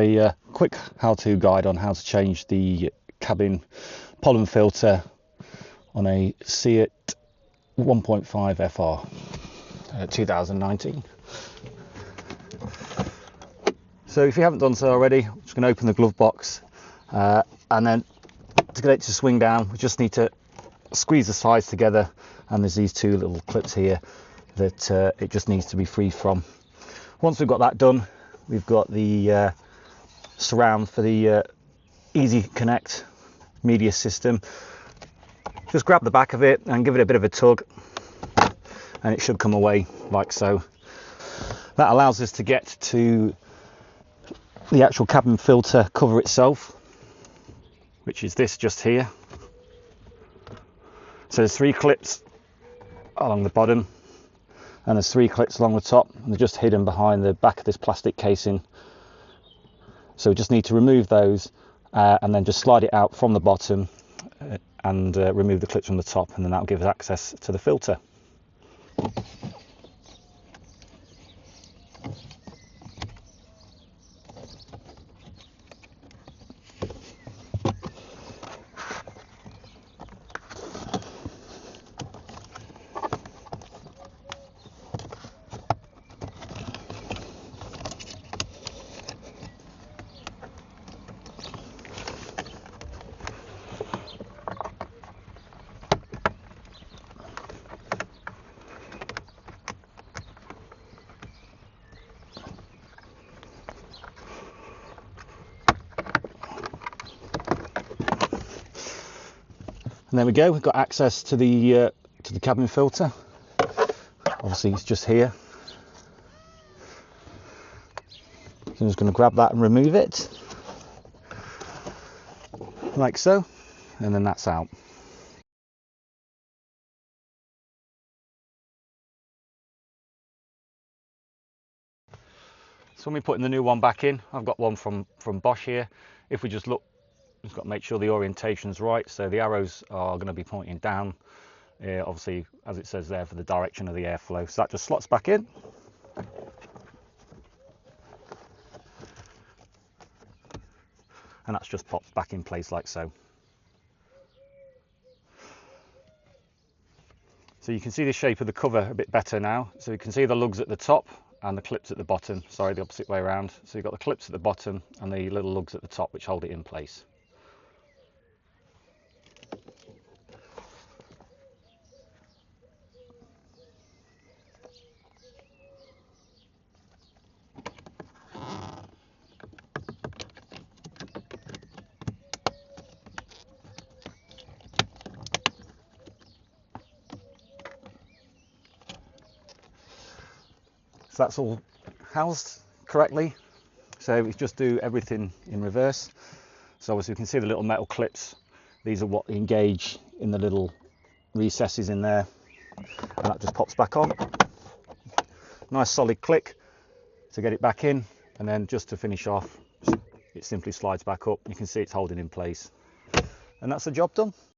A quick how-to guide on how to change the cabin pollen filter on a Seat 1.5 FR 2019. So if you haven't done so already, I'm just going to open the glove box and then to get it to swing down we just need to squeeze the sides together, and there's these two little clips here that it just needs to be free from. Once we've got that done, we've got the surround for the Easy Connect media system. Just grab the back of it and give it a bit of a tug and it should come away like so. That allows us to get to the actual cabin filter cover itself, which is this just here. So there's 3 clips along the bottom and there's 3 clips along the top, and they're just hidden behind the back of this plastic casing. So we just need to remove those and then just slide it out from the bottom and remove the clips from the top, and then that'll give us access to the filter. And there we go, we've got access to the cabin filter. Obviously it's just here. So I'm just going to grab that and remove it, like so, and then that's out. So when we put in the new one back in, I've got one from Bosch here. If we just look, we've got to make sure the orientation's right, so the arrows are going to be pointing down, obviously as it says there, for the direction of the airflow. So that just slots back in. And that's just popped back in place like so. So you can see the shape of the cover a bit better now. So you can see the lugs at the top and the clips at the bottom. Sorry, the opposite way around. So you've got the clips at the bottom and the little lugs at the top which hold it in place. So that's all housed correctly. So we just do everything in reverse. So obviously you can see the little metal clips. These are what engage in the little recesses in there, and that just pops back on. Nice solid click to get it back in, and then just to finish off, it simply slides back up. You can see it's holding in place, and that's the job done.